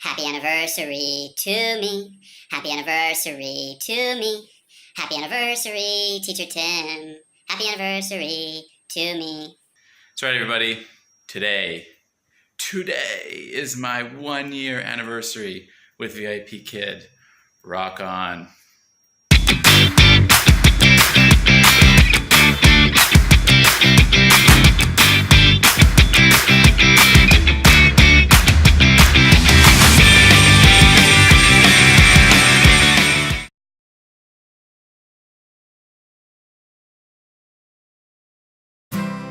Happy anniversary to me. Happy anniversary to me. Happy anniversary, Teacher Tim. Happy anniversary to me. That's right, everybody. Today is my 1-year anniversary with VIPKid. Rock on.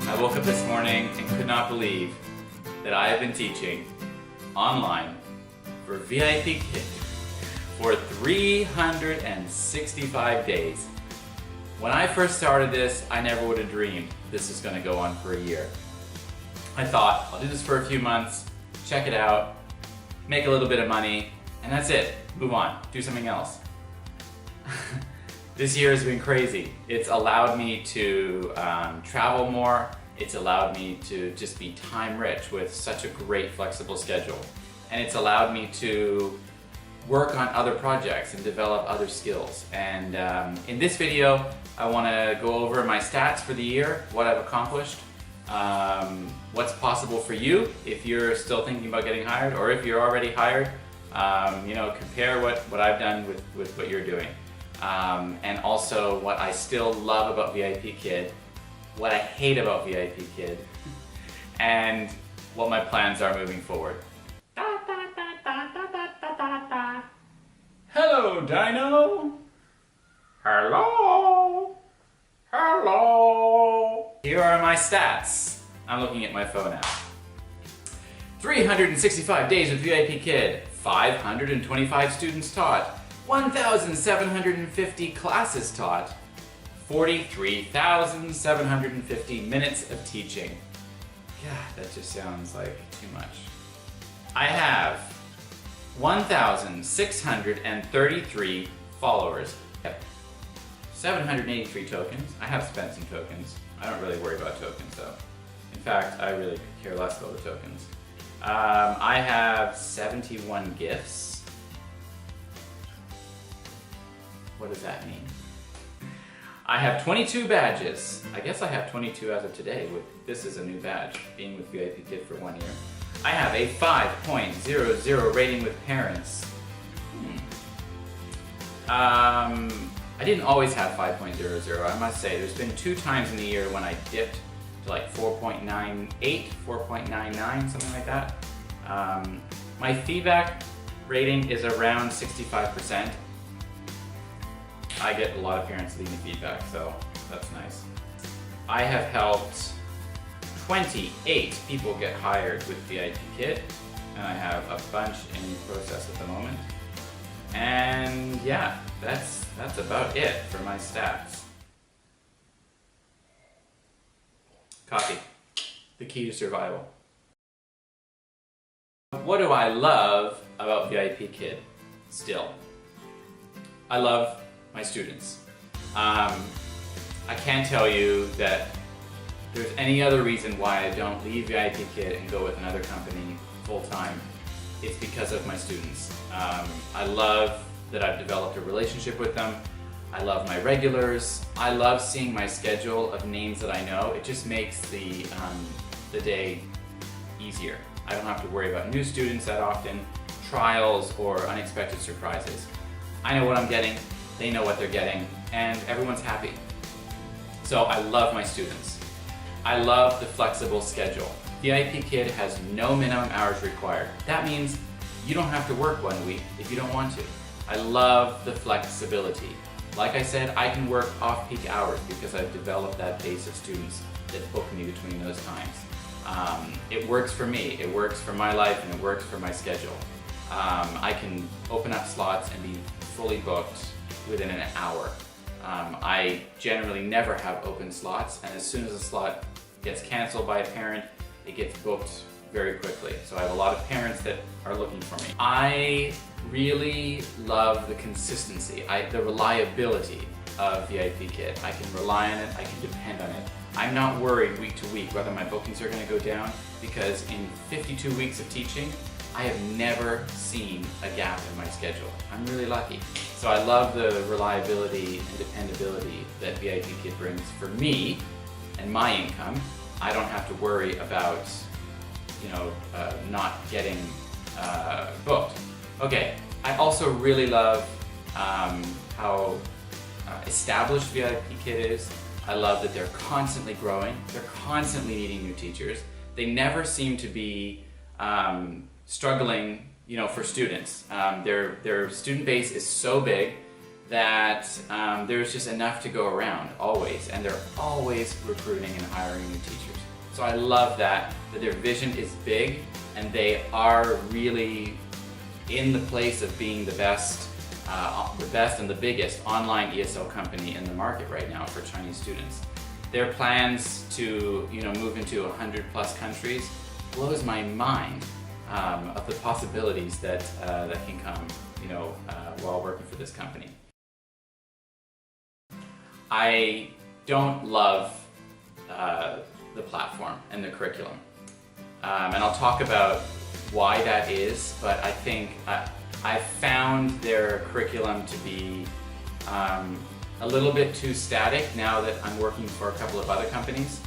I woke up this morning and could not believe that I have been teaching online for VIPKid for 365 days. When I first started this, I never would have dreamed this was going to go on for a year. I thought, I'll do this for a few months, check it out, make a little bit of money, and that's it. Move on, do something else. This year has been crazy. It's allowed me to travel more. It's allowed me to just be time rich with such a great flexible schedule. And it's allowed me to work on other projects and develop other skills. And in this video, I want to go over my stats for the year, what I've accomplished, what's possible for you if you're still thinking about getting hired, or if you're already hired, compare what I've done with what you're doing. And also what I still love about VIPKid, what I hate about VIPKid, and what my plans are moving forward. Hello, Dino! Hello! Hello! Here are my stats. I'm looking at my phone now. 365 days with VIPKid, 525 students taught, 1,750 classes taught, 43,750 minutes of teaching. God, that just sounds like too much. I have 1,633 followers. 783 tokens. I have spent some tokens. I don't really worry about tokens though. In fact, I really care less about the tokens. I have 71 gifts. What does that mean? I have 22 badges. I guess I have 22 as of today. This is a new badge, being with VIPKid for 1 year. I have a 5.00 rating with parents. I didn't always have 5.00, I must say. There's been 2 times in the year when I dipped to like 4.98, 4.99, something like that. My feedback rating is around 65%. I get a lot of parents leaving feedback, so that's nice. I have helped 28 people get hired with VIPKid, and I have a bunch in process at the moment. And yeah, that's about it for my stats. Coffee, the key to survival. What do I love about VIPKid still? I love my students. I can't tell you that there's any other reason why I don't leave VIPKid and go with another company full-time. It's because of my students. I love that I've developed a relationship with them. I love my regulars. I love seeing my schedule of names that I know. It just makes the day easier. I don't have to worry about new students that often, trials, or unexpected surprises. I know what I'm getting. They know what they're getting, and everyone's happy. So I love my students. I love the flexible schedule. VIPKid has no minimum hours required. That means you don't have to work 1 week if you don't want to. I love the flexibility. Like I said, I can work off-peak hours because I've developed that base of students that book me between those times. It works for me, it works for my life, and it works for my schedule. I can open up slots and be fully booked within an hour. I generally never have open slots, and as soon as a slot gets canceled by a parent, it gets booked very quickly. So I have a lot of parents that are looking for me. I really love the consistency, the reliability of VIPKid. I can rely on it, I can depend on it. I'm not worried week to week whether my bookings are going to go down, because in 52 weeks of teaching, I have never seen a gap in my schedule. I'm really lucky. So I love the reliability and dependability that VIPKid brings for me and my income. I don't have to worry about, not getting booked. Okay, I also really love how established VIPKid is. I love that they're constantly growing. They're constantly needing new teachers. They never seem to be struggling, for students. Their student base is so big that there's just enough to go around, always, and they're always recruiting and hiring new teachers. So I love that their vision is big, and they are really in the place of being the best and the biggest online ESL company in the market right now for Chinese students. Their plans to move into 100+ countries blows my mind of the possibilities that can come while working for this company. I don't love the platform and the curriculum, and I'll talk about why that is, but I think I've found their curriculum to be a little bit too static now that I'm working for a couple of other companies,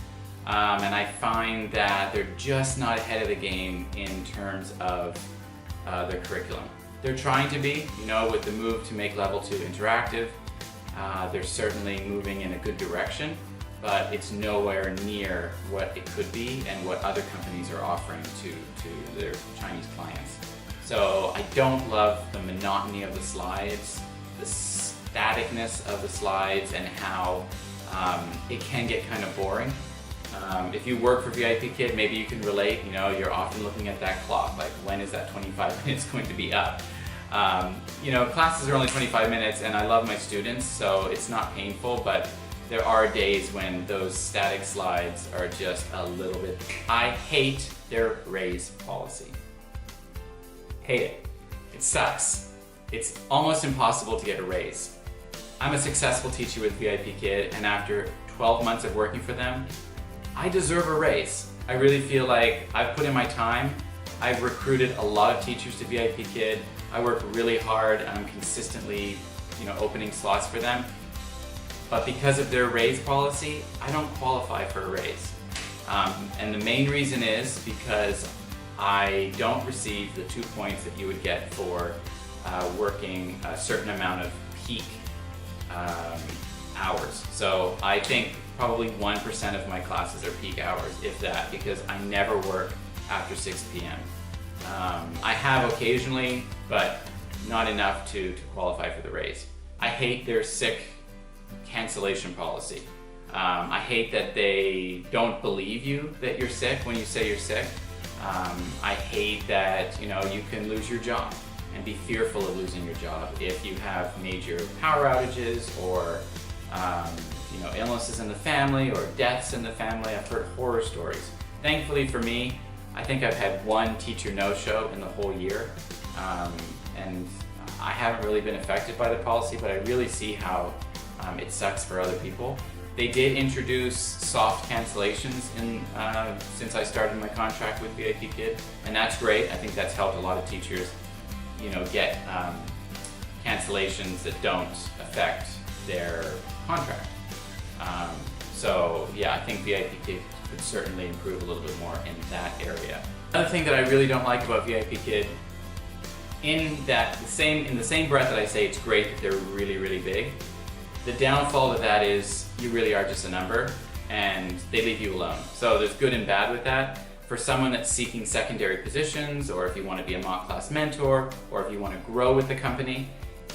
and I find that they're just not ahead of the game in terms of their curriculum. They're trying to be, with the move to make Level 2 interactive. They're certainly moving in a good direction, but it's nowhere near what it could be and what other companies are offering to their Chinese clients. So I don't love the monotony of the slides, the staticness of the slides, and how it can get kind of boring. If you work for VIPKid, maybe you can relate. You're often looking at that clock, like when is that 25 minutes going to be up? Classes are only 25 minutes, and I love my students, so it's not painful, but there are days when those static slides are just a little bit... I hate their raise policy. Hate it. It sucks. It's almost impossible to get a raise. I'm a successful teacher with VIPKid, and after 12 months of working for them, I deserve a raise. I really feel like I've put in my time. I've recruited a lot of teachers to VIPKid. I work really hard, and I'm consistently, opening slots for them. But because of their raise policy, I don't qualify for a raise. And the main reason is because I don't receive the 2 points that you would get for working a certain amount of peak hours. So I think probably 1% of my classes are peak hours, if that, because I never work after 6 p.m. I have occasionally, but not enough to qualify for the raise. I hate their sick cancellation policy. I hate that they don't believe you that you're sick when you say you're sick. I hate that you can lose your job and be fearful of losing your job if you have major power outages or illnesses in the family or deaths in the family. I've heard horror stories. Thankfully for me, I think I've had one teacher no-show in the whole year, and I haven't really been affected by the policy, but I really see how it sucks for other people. They did introduce soft cancellations since I started my contract with VIPKid, and that's great. I think that's helped a lot of teachers, get cancellations that don't affect their contract. So yeah, I think VIPKid could certainly improve a little bit more in that area. Another thing that I really don't like about VIPKid, in the same breath that I say it's great that they're really, really big, the downfall to that is you really are just a number and they leave you alone. So there's good and bad with that. For someone that's seeking secondary positions, or if you want to be a mock class mentor, or if you want to grow with the company,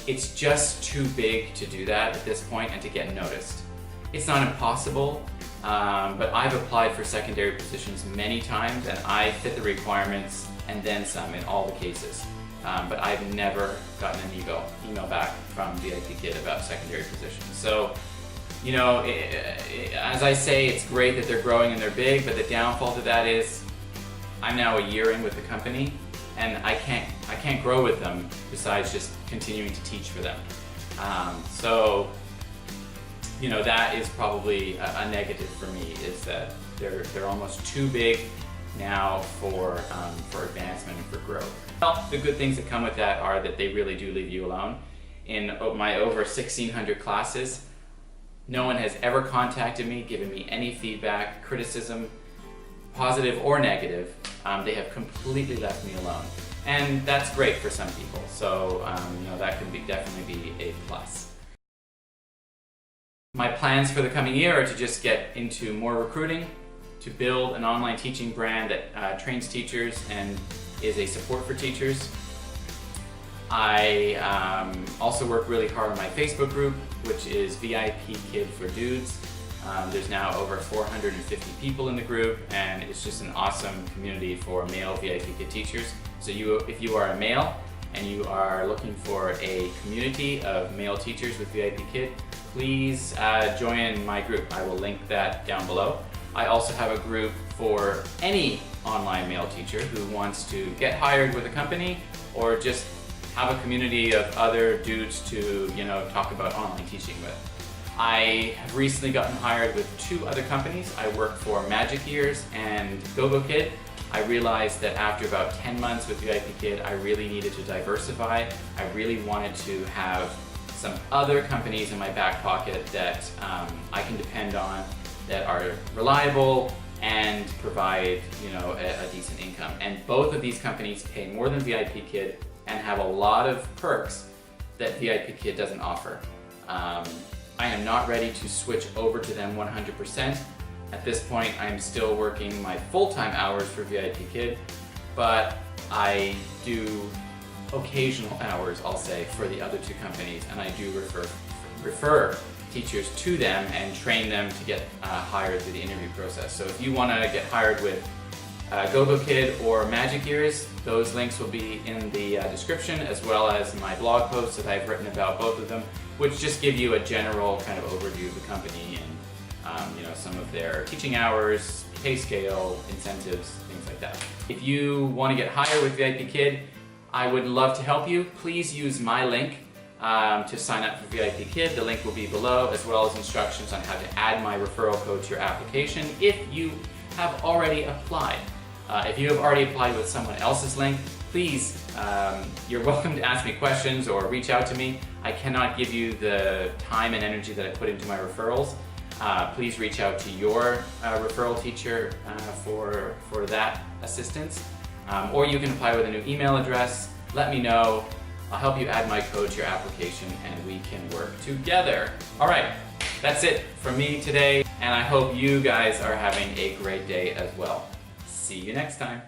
it's just too big to do that at this point and to get noticed. It's not impossible, but I've applied for secondary positions many times and I fit the requirements and then some in all the cases. But I've never gotten an email back from VIPKid about secondary positions. So, as I say, it's great that they're growing and they're big, but the downfall to that is I'm now a year in with the company and I can't grow with them besides just continuing to teach for them. So, that is probably a negative for me, is that they're almost too big now for advancement and for growth. Well, the good things that come with that are that they really do leave you alone. In my over 1,600 classes, no one has ever contacted me, given me any feedback, criticism, positive or negative. They have completely left me alone. And that's great for some people, so that can definitely be a plus. My plans for the coming year are to just get into more recruiting, to build an online teaching brand that trains teachers and is a support for teachers. I also work really hard on my Facebook group, which is VIPKid for Dudes. There's now over 450 people in the group, and it's just an awesome community for male VIPKid teachers. So if you are a male and you are looking for a community of male teachers with VIPKid, please join my group. I will link that down below. I also have a group for any online male teacher who wants to get hired with a company or just have a community of other dudes to talk about online teaching with. I have recently gotten hired with 2 other companies. I work for Magic Ears and VIPKid. I realized that after about 10 months with VIPKid, I really needed to diversify. I really wanted to have some other companies in my back pocket that I can depend on, that are reliable and provide a decent income. And both of these companies pay more than VIPKid and have a lot of perks that VIPKid doesn't offer. I am not ready to switch over to them 100%. At this point, I'm still working my full-time hours for VIPKid, but I do occasional hours, I'll say, for the other 2 companies, and I do refer teachers to them and train them to get hired through the interview process. So if you want to get hired with VIPKid or Magic Ears, those links will be in the description, as well as my blog posts that I've written about both of them, which just give you a general kind of overview of the company and some of their teaching hours, pay scale, incentives, things like that. If you want to get hired with VIPKid, I would love to help you. Please use my link to sign up for VIPKid. The link will be below, as well as instructions on how to add my referral code to your application if you have already applied. If you have already applied with someone else's link, please, you're welcome to ask me questions or reach out to me. I cannot give you the time and energy that I put into my referrals. Please reach out to your referral teacher for that assistance. Or you can apply with a new email address. Let me know. I'll help you add my code to your application and we can work together. All right, that's it from me today, and I hope you guys are having a great day as well. See you next time.